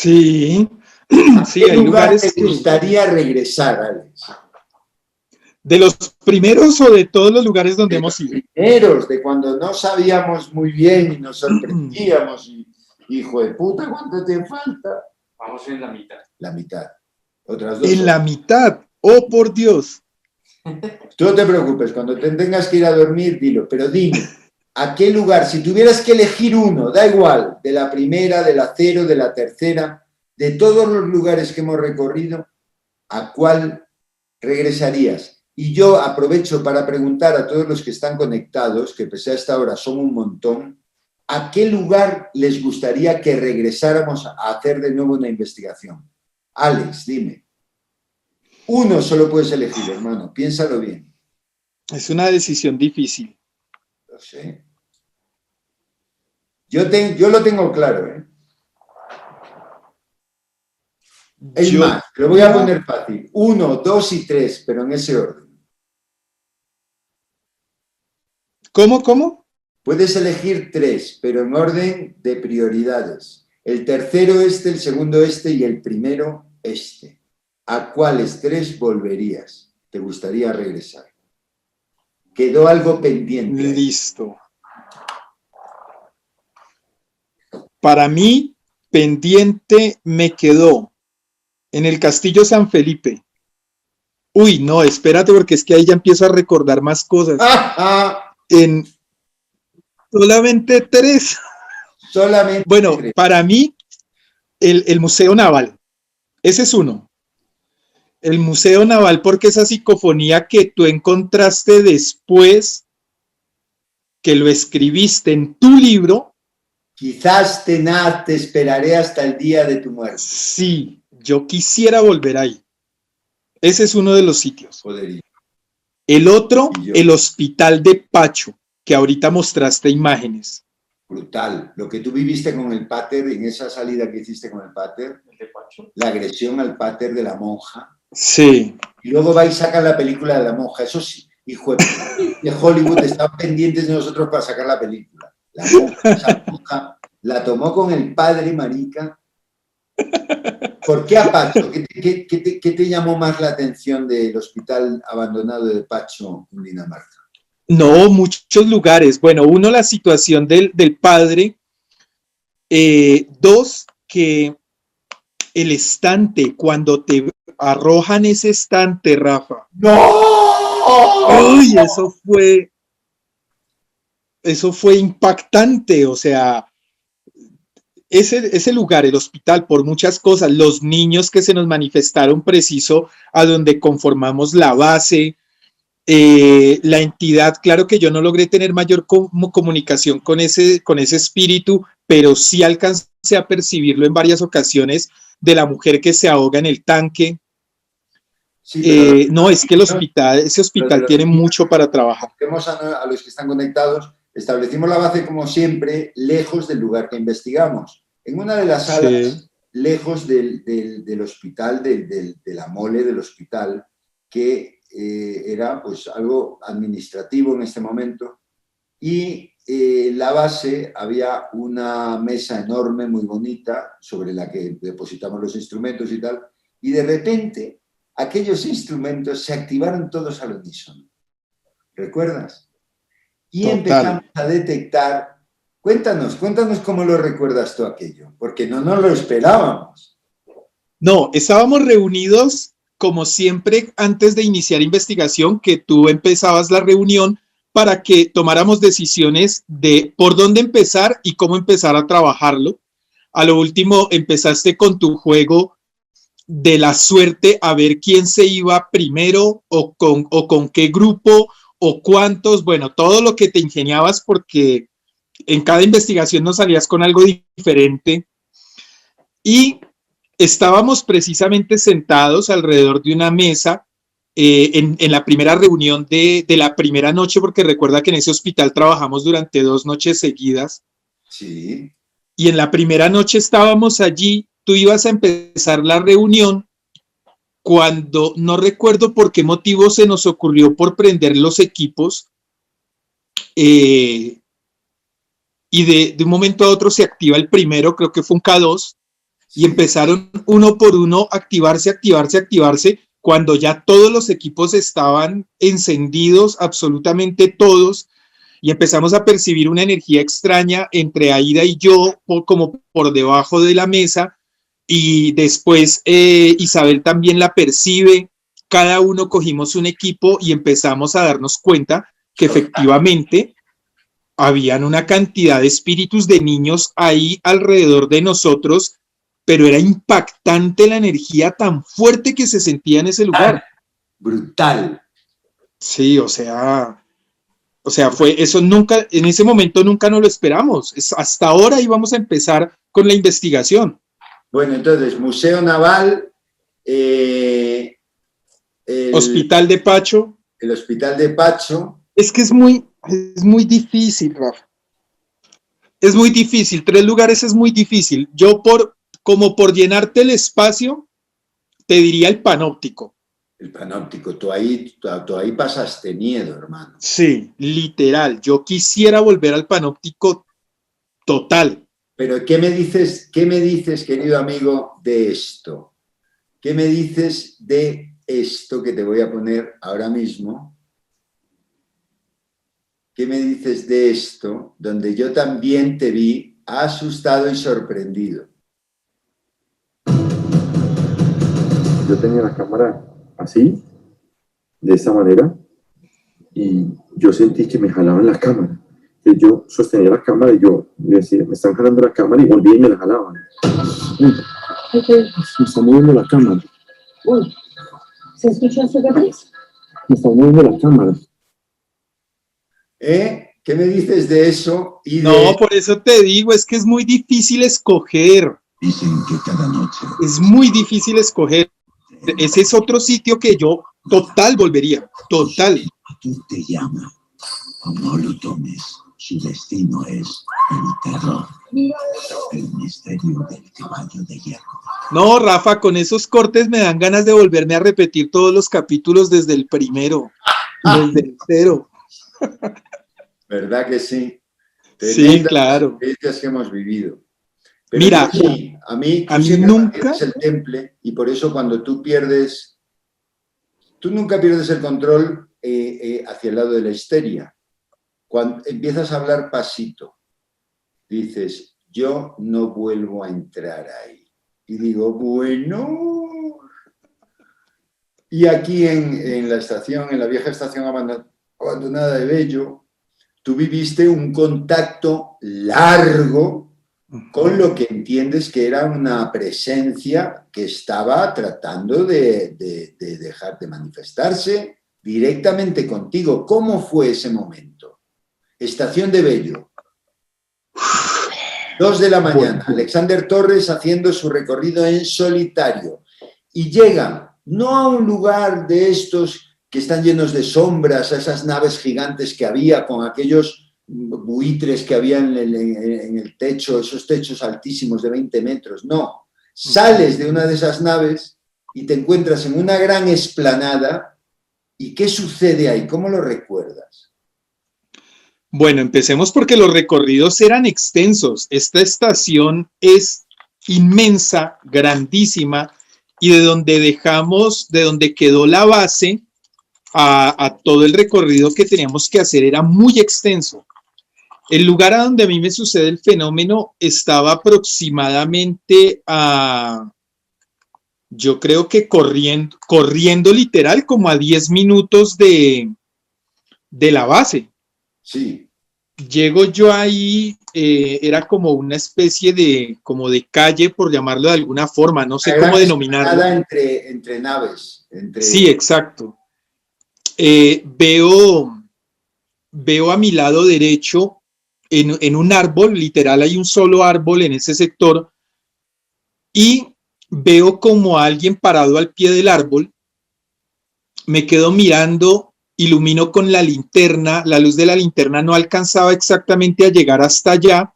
Sí, ¿A sí, qué hay lugar lugares te gustaría regresar, Alex? de los primeros o de todos los lugares donde De hemos los ido. primeros, de cuando no sabíamos muy bien y nos sorprendíamos y, hijo de puta, ¿cuánto te falta? Vamos en la mitad. La mitad. Otras 2 En horas. la mitad, oh por Dios. Tú no te preocupes, cuando te tengas que ir a dormir, dilo, pero dime, ¿a qué lugar, si tuvieras que elegir uno, da igual, de la primera, de la cero, de la tercera, de todos los lugares que hemos recorrido, ¿a cuál regresarías? Y yo aprovecho para preguntar a todos los que están conectados, que pese a esta hora son un montón, ¿a qué lugar les gustaría que regresáramos a hacer de nuevo una investigación? Alex, dime. Uno solo puedes elegir, hermano, piénsalo bien. Es una decisión difícil. Lo sé. Yo lo tengo claro, ¿eh? Es más, lo voy a poner fácil. 1, 2 y 3, pero en ese orden. ¿Cómo? Puedes elegir 3, pero en orden de prioridades. El tercero este, el segundo este y el primero este. ¿A cuáles 3 volverías? ¿Te gustaría regresar? Quedó algo pendiente. Listo. Para mí, pendiente me quedó en el Castillo San Felipe. Uy, no, espérate, porque es que ahí ya empiezo a recordar más cosas. En solamente 3. Solamente Bueno, 3. para mí, el Museo Naval. Ese es uno. El Museo Naval, porque esa psicofonía que tú encontraste después que lo escribiste en tu libro. Quizás tenaz, te esperaré hasta el día de tu muerte. Sí, yo quisiera volver ahí. Ese es uno de los sitios. Podría. El otro, el Hospital de Pacho, que ahorita mostraste imágenes. Brutal. Lo que tú viviste con el pater, en esa salida que hiciste con el pater, la agresión al pater de la monja. Sí. Y luego va y saca la película de la monja. Eso sí, hijo de Hollywood, estaban pendientes de nosotros para sacar la película. La monja, esa monja, la tomó con el padre, marica. ¿Por qué a Pacho? ¿Qué te llamó más la atención del hospital abandonado de Pacho en Dinamarca? No, muchos lugares. Bueno, uno, la situación del padre. 2, que el estante, cuando te arrojan ese estante, Rafa. ¡No! Uy, eso fue impactante. O sea, ese lugar, el hospital, por muchas cosas, los niños que se nos manifestaron preciso a donde conformamos la base, la entidad, claro que yo no logré tener mayor comunicación con ese espíritu, pero sí alcancé a percibirlo en varias ocasiones de la mujer que se ahoga en el tanque. Sí, no, es que ese hospital tiene mucho para trabajar. A los que están conectados, establecimos la base como siempre, lejos del lugar que investigamos. En una de las salas, lejos del hospital, de la mole del hospital, que era pues algo administrativo en este momento, y la base había una mesa enorme, muy bonita, sobre la que depositamos los instrumentos y tal, y de repente aquellos instrumentos se activaron todos al unísono. ¿Recuerdas? Y empezamos a detectar. Cuéntanos cómo lo recuerdas tú aquello, porque no nos lo esperábamos. No, estábamos reunidos como siempre antes de iniciar investigación, que tú empezabas la reunión para que tomáramos decisiones de por dónde empezar y cómo empezar a trabajarlo. A lo último empezaste con tu juego de la suerte, a ver quién se iba primero o con qué grupo o cuántos, bueno, todo lo que te ingeniabas, porque en cada investigación nos salías con algo diferente. Y estábamos precisamente sentados alrededor de una mesa en la primera reunión de la primera noche, porque recuerda que en ese hospital trabajamos durante 2 noches seguidas. Sí. Y en la primera noche estábamos allí, tú ibas a empezar la reunión cuando no recuerdo por qué motivo se nos ocurrió por prender los equipos y de un momento a otro se activa el primero, creo que fue un K2, y empezaron uno por uno a activarse, cuando ya todos los equipos estaban encendidos, absolutamente todos, y empezamos a percibir una energía extraña entre Aida y yo, como por debajo de la mesa, y después Isabel también la percibe. Cada uno cogimos un equipo y empezamos a darnos cuenta que efectivamente habían una cantidad de espíritus de niños ahí alrededor de nosotros, pero era impactante la energía tan fuerte que se sentía en ese lugar. Brutal. Sí, o sea, fue eso, nunca, en ese momento nunca nos lo esperamos. Hasta ahora íbamos a empezar con la investigación. Bueno, entonces, Museo Naval, Hospital de Pacho. El Hospital de Pacho. Es que es muy difícil, Rafa. Es muy difícil, 3 lugares es muy difícil. Yo como por llenarte el espacio, te diría el Panóptico. El Panóptico, tú ahí pasaste miedo, hermano. Sí, literal. Yo quisiera volver al Panóptico total. Pero ¿qué me dices, querido amigo, de esto? ¿Qué me dices de esto que te voy a poner ahora mismo? ¿Qué me dices de esto, donde yo también te vi asustado y sorprendido? Yo tenía la cámara así, de esta manera, y yo sentí que me jalaban la cámara. Que yo sostenía la cámara y yo decía, me están jalando la cámara, y volví y me la jalaban. Me está moviendo la cámara. Uy, ¿se escuchó eso, Gabriel? Me está moviendo la cámara. ¿Qué me dices de eso? No, por eso te digo, es que es muy difícil escoger. Dicen que cada noche es muy difícil escoger. Ese es otro sitio que yo total volvería, total. tú te llama, no lo tomes. Su destino es el terror, el misterio del caballo de hierro. No, Rafa, con esos cortes me dan ganas de volverme a repetir todos los capítulos desde el primero, desde el 0. ¿Verdad que sí? Sí, claro. Experiencias que hemos vivido. Pero mira, sí, a mí nunca es el temple, y por eso cuando tú nunca pierdes el control hacia el lado de la histeria. Cuando empiezas a hablar pasito, dices, yo no vuelvo a entrar ahí. Y digo, bueno. Y aquí en la estación, en la vieja estación abandonada de Bello, tú viviste un contacto largo con lo que entiendes que era una presencia que estaba tratando de dejar de manifestarse directamente contigo. ¿Cómo fue ese momento? Estación de Bello. 2 de la mañana. Alexander Torres haciendo su recorrido en solitario. Y llega, no a un lugar de estos que están llenos de sombras, a esas naves gigantes que había con aquellos buitres que había en el techo, esos techos altísimos de 20 metros. No. Sales de una de esas naves y te encuentras en una gran explanada. ¿Y qué sucede ahí? ¿Cómo lo recuerdas? Bueno, empecemos porque los recorridos eran extensos. Esta estación es inmensa, grandísima, y de donde quedó la base a todo el recorrido que teníamos que hacer era muy extenso. El lugar a donde a mí me sucede el fenómeno estaba aproximadamente yo creo que corriendo literal como a 10 minutos de la base. Sí. Llego yo ahí, era como una especie de calle, por llamarlo de alguna forma, no sé cómo denominarlo. Entre naves. Sí, exacto. Veo a mi lado derecho, en un árbol, literal hay un solo árbol en ese sector, y veo como a alguien parado al pie del árbol. Me quedo mirando. Ilumino con la linterna, la luz de la linterna no alcanzaba exactamente a llegar hasta allá,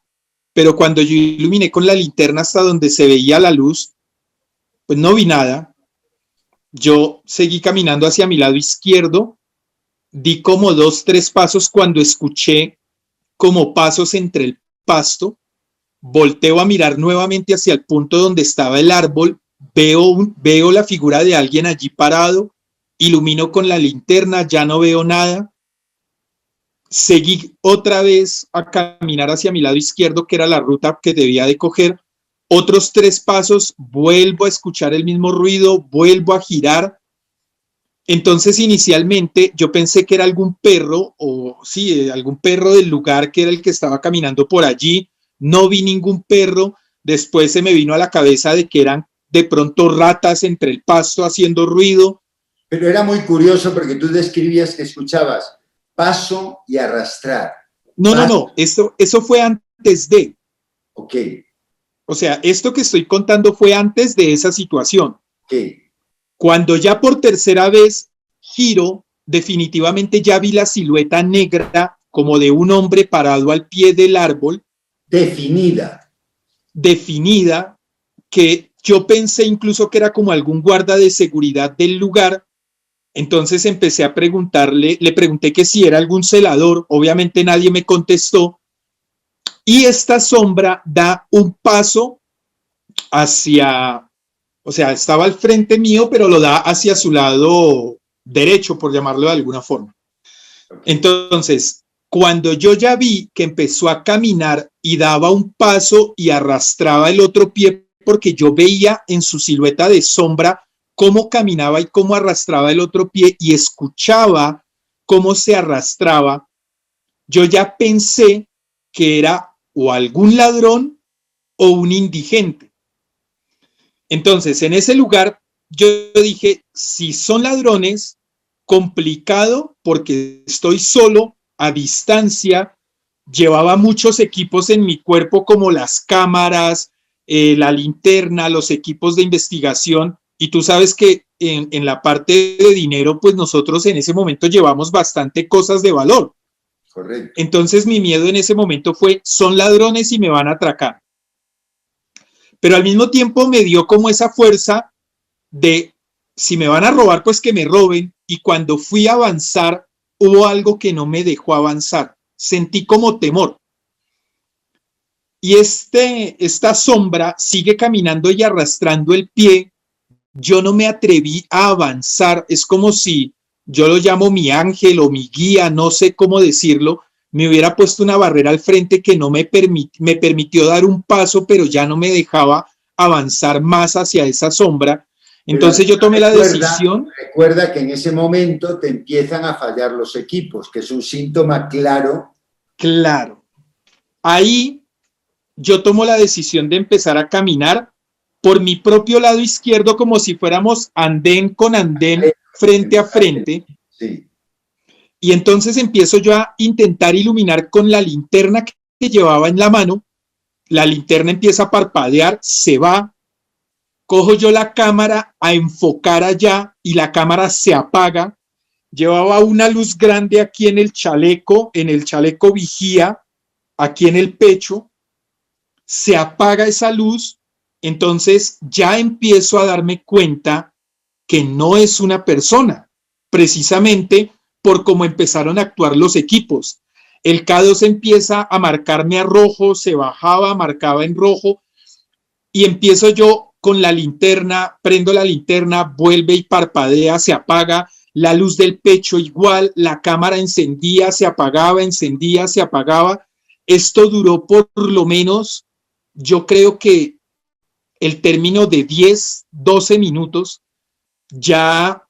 pero cuando yo iluminé con la linterna hasta donde se veía la luz, pues no vi nada. Yo seguí caminando hacia mi lado izquierdo, di como 2, 3 pasos cuando escuché como pasos entre el pasto, volteo a mirar nuevamente hacia el punto donde estaba el árbol, veo la figura de alguien allí parado, ilumino con la linterna, ya no veo nada. Seguí otra vez a caminar hacia mi lado izquierdo, que era la ruta que debía de coger. Otros 3 pasos, vuelvo a escuchar el mismo ruido, vuelvo a girar. Entonces, inicialmente yo pensé que era algún perro, o sí, algún perro del lugar que era el que estaba caminando por allí. No vi ningún perro. Después se me vino a la cabeza de que eran de pronto ratas entre el pasto haciendo ruido. Pero era muy curioso porque tú describías que escuchabas paso y arrastrar. No, eso fue antes de. Ok. O sea, esto que estoy contando fue antes de esa situación. Ok. Cuando ya por tercera vez giro, definitivamente ya vi la silueta negra como de un hombre parado al pie del árbol. Definida, que yo pensé incluso que era como algún guarda de seguridad del lugar. Entonces empecé a preguntarle, le pregunté que si era algún celador, obviamente nadie me contestó, y esta sombra da un paso hacia, o sea, estaba al frente mío, pero lo da hacia su lado derecho, por llamarlo de alguna forma. Entonces, cuando yo ya vi que empezó a caminar y daba un paso y arrastraba el otro pie, porque yo veía en su silueta de sombra cómo caminaba y cómo arrastraba el otro pie y escuchaba cómo se arrastraba, yo ya pensé que era o algún ladrón o un indigente. Entonces, en ese lugar, yo dije, si son ladrones, complicado porque estoy solo, a distancia, llevaba muchos equipos en mi cuerpo como las cámaras, la linterna, los equipos de investigación. Y tú sabes que en la parte de dinero, pues nosotros en ese momento llevamos bastante cosas de valor. Correcto. Entonces mi miedo en ese momento fue, son ladrones y me van a atracar. Pero al mismo tiempo me dio como esa fuerza de, si me van a robar, pues que me roben. Y cuando fui a avanzar, hubo algo que no me dejó avanzar. Sentí como temor. Y esta sombra sigue caminando y arrastrando el pie. Yo no me atreví a avanzar. Es como si yo lo llamo mi ángel o mi guía, no sé cómo decirlo, me hubiera puesto una barrera al frente que no me permitió dar un paso, pero ya no me dejaba avanzar más hacia esa sombra. Entonces yo tomé la decisión. Recuerda que en ese momento te empiezan a fallar los equipos, que es un síntoma claro. Claro. Ahí yo tomo la decisión de empezar a caminar por mi propio lado izquierdo, como si fuéramos andén con andén, frente a frente. Sí. Y entonces empiezo yo a intentar iluminar con la linterna que llevaba en la mano. La linterna empieza a parpadear, se va. Cojo yo la cámara a enfocar allá y la cámara se apaga. Llevaba una luz grande aquí en el chaleco vigía, aquí en el pecho. Se apaga esa luz. Entonces ya empiezo a darme cuenta que no es una persona, precisamente por cómo empezaron a actuar los equipos. El K2 empieza a marcarme a rojo, se bajaba, marcaba en rojo, y empiezo yo con la linterna, prendo la linterna, vuelve y parpadea, se apaga, la luz del pecho igual, la cámara encendía, se apagaba, encendía, se apagaba. Esto duró por lo menos, yo creo que el término de 10, 12 minutos. Ya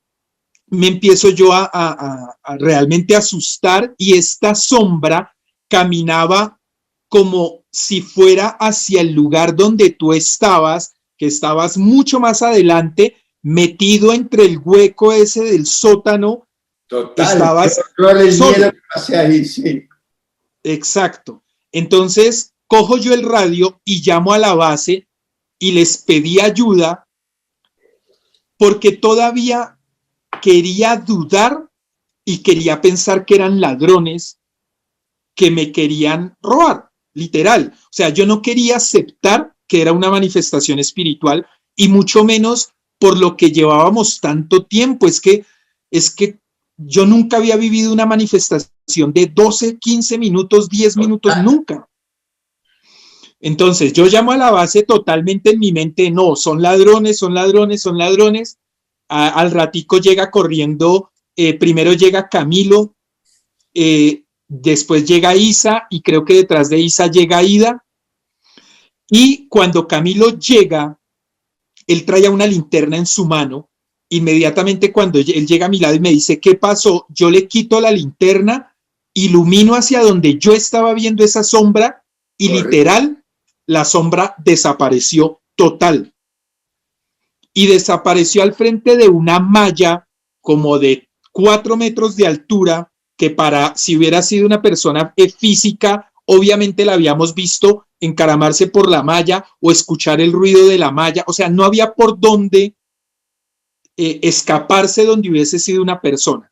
me empiezo yo a realmente asustar, y esta sombra caminaba como si fuera hacia el lugar donde tú estabas, que estabas mucho más adelante, metido entre el hueco ese del sótano. Total, estabas el solo. miedo que pasé ahí, sí. Exacto. Entonces cojo yo el radio y llamo a la base y les pedí ayuda, porque todavía quería dudar y quería pensar que eran ladrones que me querían robar, literal. O sea, yo no quería aceptar que era una manifestación espiritual, y mucho menos por lo que llevábamos tanto tiempo. Es que yo nunca había vivido una manifestación de 12, 15 minutos, 10 minutos, nunca. Entonces yo llamo a la base totalmente en mi mente, no, son ladrones, son ladrones, son ladrones. Al ratico llega corriendo, primero llega Camilo, después llega Isa y creo que detrás de Isa llega Ida. Y cuando Camilo llega, él traía una linterna en su mano. Inmediatamente cuando él llega a mi lado y me dice, ¿qué pasó? Yo le quito la linterna, ilumino hacia donde yo estaba viendo esa sombra y literal, la sombra desapareció total. Y desapareció al frente de una malla como de 4 metros de altura, que para si hubiera sido una persona física, obviamente la habíamos visto encaramarse por la malla o escuchar el ruido de la malla. O sea, no había por dónde escaparse donde hubiese sido una persona.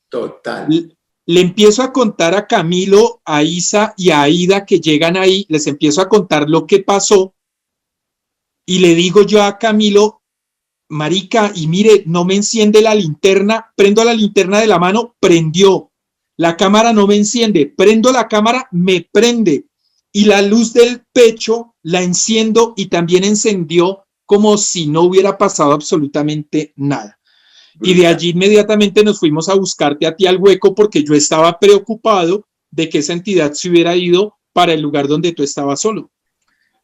Total. Le empiezo a contar a Camilo, a Isa y a Aida que llegan ahí, les empiezo a contar lo que pasó y le digo yo a Camilo, marica, y mire, no me enciende la linterna, prendo la linterna de la mano, prendió, la cámara no me enciende, prendo la cámara, me prende y la luz del pecho la enciendo y también encendió como si no hubiera pasado absolutamente nada. Y de allí inmediatamente nos fuimos a buscarte a ti al hueco porque yo estaba preocupado de que esa entidad se hubiera ido para el lugar donde tú estabas solo.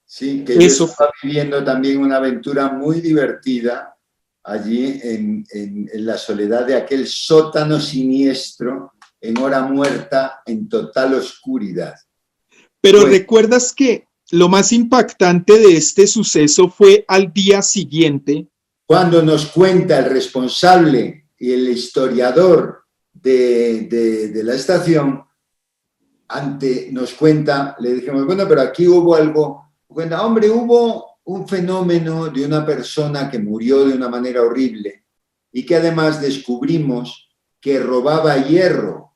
Sí, que eso yo estaba viviendo también una aventura muy divertida allí en la soledad de aquel sótano siniestro en hora muerta, en total oscuridad. Pero pues, ¿recuerdas que lo más impactante de este suceso fue al día siguiente? Cuando nos cuenta el responsable y el historiador de la estación, nos cuenta, le dijimos, bueno, pero aquí hubo algo, cuenta, hombre, hubo un fenómeno de una persona que murió de una manera horrible y que además descubrimos que robaba hierro,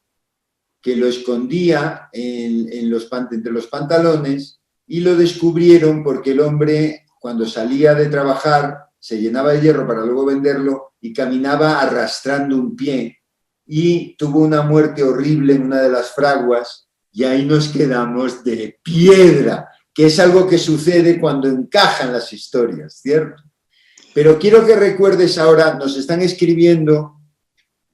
que lo escondía entre los pantalones y lo descubrieron porque el hombre cuando salía de trabajar se llenaba de hierro para luego venderlo y caminaba arrastrando un pie y tuvo una muerte horrible en una de las fraguas y ahí nos quedamos de piedra, que es algo que sucede cuando encajan las historias, ¿cierto? Pero quiero que recuerdes ahora, nos están escribiendo,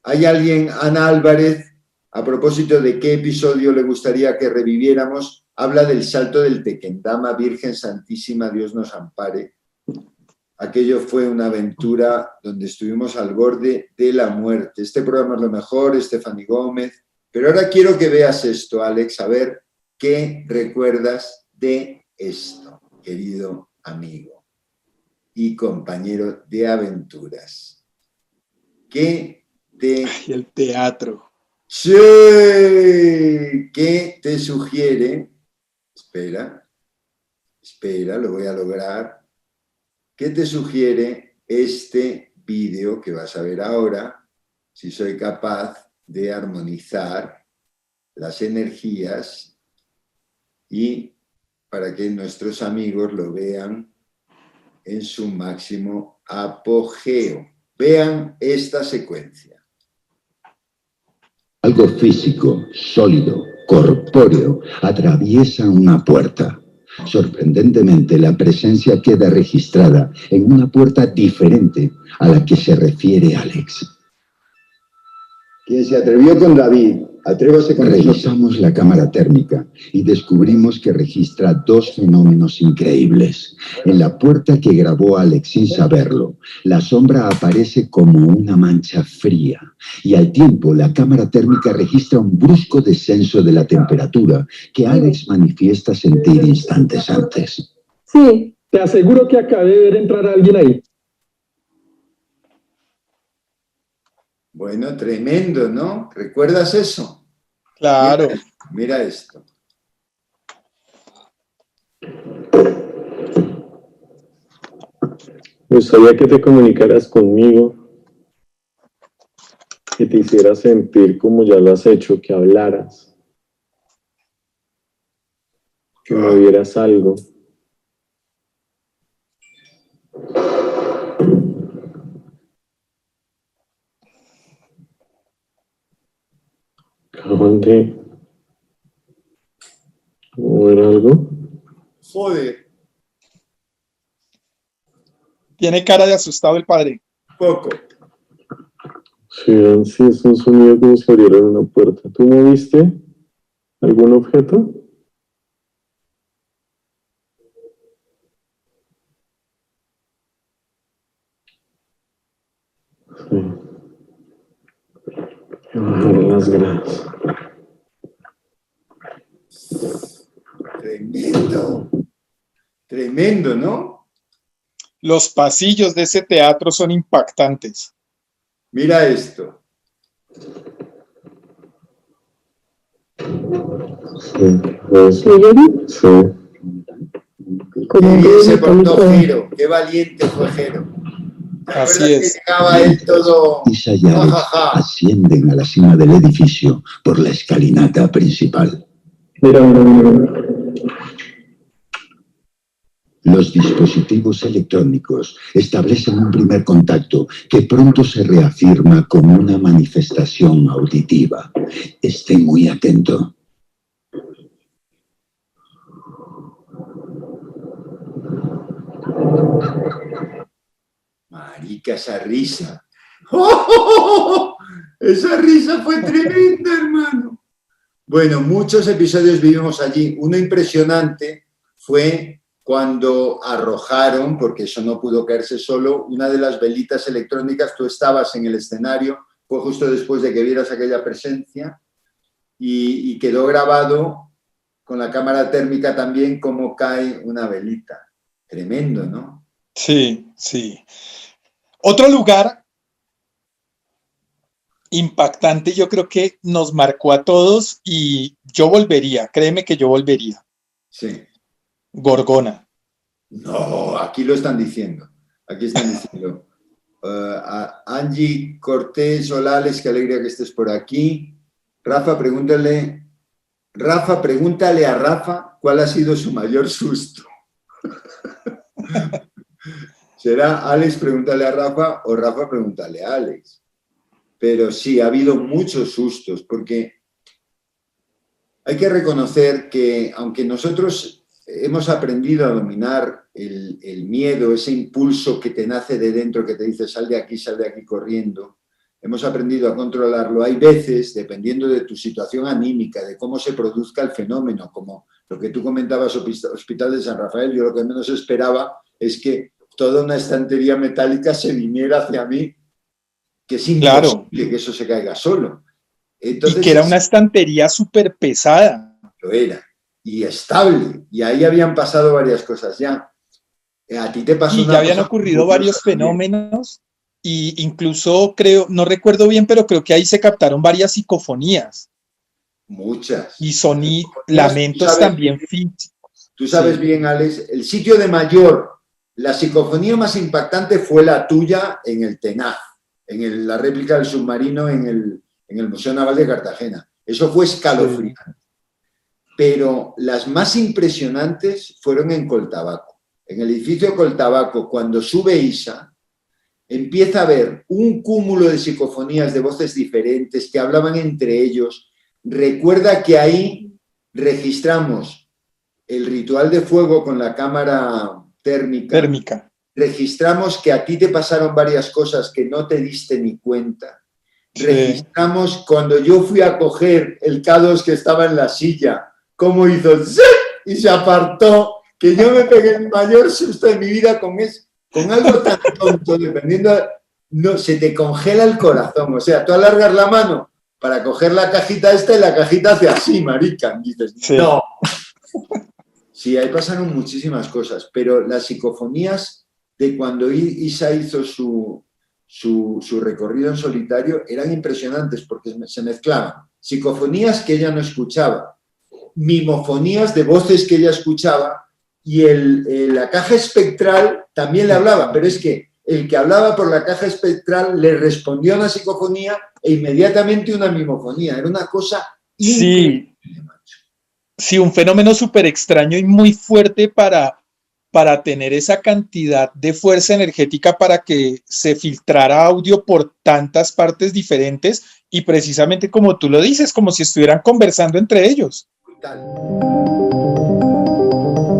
hay alguien, Ana Álvarez, a propósito de qué episodio le gustaría que reviviéramos, habla del salto del Tequendama, Virgen Santísima, Dios nos ampare. Aquello fue una aventura donde estuvimos al borde de la muerte. Este programa es lo mejor, Estefany Gómez. Pero ahora quiero que veas esto, Alex, a ver qué recuerdas de esto, querido amigo y compañero de aventuras. ¿Qué te... Ay, el teatro. Sí, ¿qué te sugiere? Espera, lo voy a lograr. ¿Qué te sugiere este vídeo que vas a ver ahora? Si soy capaz de armonizar las energías y para que nuestros amigos lo vean en su máximo apogeo. Vean esta secuencia. Algo físico, sólido, corpóreo, atraviesa una puerta. Sorprendentemente, la presencia queda registrada en una puerta diferente a la que se refiere Alex. Quien se atrevió con David, atrévase con nosotros. Revisamos la cámara térmica y descubrimos que registra dos fenómenos increíbles. En la puerta que grabó Alex sin saberlo, la sombra aparece como una mancha fría y al tiempo la cámara térmica registra un brusco descenso de la temperatura que Alex manifiesta sentir instantes antes. Sí, te aseguro que acabé de ver entrar a alguien ahí. Bueno, tremendo, ¿no? ¿Recuerdas eso? Claro. Mira esto. Me gustaría que te comunicaras conmigo, que te hicieras sentir como ya lo has hecho, que hablaras, que me vieras algo. ¿Dónde? ¿Ver algo? Joder, Tiene cara de asustado el padre. poco. Sí, sí, es un sonido como si abriera una puerta. ¿Tú moviste algún objeto? Sí. Voy a bajar las gradas. Tremendo. Tremendo, ¿no? Los pasillos de ese teatro son impactantes. Mira esto. Sí, pues, ¿Sí, Yuri? sí. Qué Como un bien se ruido portó metálico. Jero, qué valiente fue Jero. ¿Te Así acuerdas que es. llegaba él todo? Isa y Alex ascienden a la cima del edificio por la escalinata principal. Mira, Los dispositivos electrónicos establecen un primer contacto que pronto se reafirma como una manifestación auditiva. Esté muy atento. Marica, esa risa. ¡Oh! Esa risa fue tremenda, hermano. Bueno, muchos episodios vivimos allí. Uno impresionante fue cuando arrojaron, porque eso no pudo caerse solo, una de las velitas electrónicas. Tú estabas en el escenario, fue justo después de que vieras aquella presencia, y quedó grabado con la cámara térmica también cómo cae una velita. Tremendo, ¿no? Sí, sí. Otro lugar impactante, yo creo que nos marcó a todos y yo volvería, créeme que yo volvería. Sí. Gorgona. No, aquí lo están diciendo. Aquí están diciendo. A Angie Cortés Olales, qué alegría que estés por aquí. Rafa, pregúntale a Rafa cuál ha sido su mayor susto. ¿Será Alex pregúntale a Rafa o Rafa pregúntale a Alex? Pero sí, ha habido muchos sustos, porque hay que reconocer que aunque nosotros hemos aprendido a dominar el miedo, ese impulso que te nace de dentro, que te dice sal de aquí corriendo, hemos aprendido a controlarlo. Hay veces, dependiendo de tu situación anímica, de cómo se produzca el fenómeno, como lo que tú comentabas, Hospital de San Rafael, yo lo que menos esperaba es que toda una estantería metálica se viniera hacia mí, que es imposible que eso se caiga solo. Entonces, y que era una estantería súper pesada. Lo era. Y estable. Y ahí habían pasado varias cosas ya. A ti te pasó y una ya habían cosa ocurrido varios fenómenos y incluso creo, no recuerdo bien, pero creo que ahí se captaron varias psicofonías. Muchas. Y lamentos también físicos. Tú sabes bien, Alex, el sitio de mayor, la psicofonía más impactante fue la tuya en el Tenaz, en la réplica del submarino en el Museo Naval de Cartagena. Eso fue escalofriante. Sí. Pero las más impresionantes fueron en Coltabaco. En el edificio Coltabaco, cuando sube Isa, empieza a haber un cúmulo de psicofonías de voces diferentes que hablaban entre ellos. Recuerda que ahí registramos el ritual de fuego con la cámara térmica. Registramos que a ti te pasaron varias cosas que no te diste ni cuenta. Sí. Registramos cuando yo fui a coger el K2 que estaba en la silla, cómo hizo ¡zip! Y se apartó, que yo me pegué el mayor susto de mi vida con algo tan tonto, dependiendo, no, se te congela el corazón, o sea, tú alargas la mano para coger la cajita esta y la cajita hace así, marica, y dices, sí. No. Sí, ahí pasaron muchísimas cosas, pero las psicofonías de cuando Isa hizo su recorrido en solitario eran impresionantes porque se mezclaban psicofonías que ella no escuchaba, mimofonías de voces que ella escuchaba y la caja espectral también le hablaba, pero es que el que hablaba por la caja espectral le respondió a una psicofonía e inmediatamente una mimofonía. Era una cosa increíble. Sí, un fenómeno súper extraño y muy fuerte para tener esa cantidad de fuerza energética para que se filtrara audio por tantas partes diferentes y precisamente como tú lo dices, como si estuvieran conversando entre ellos. Total.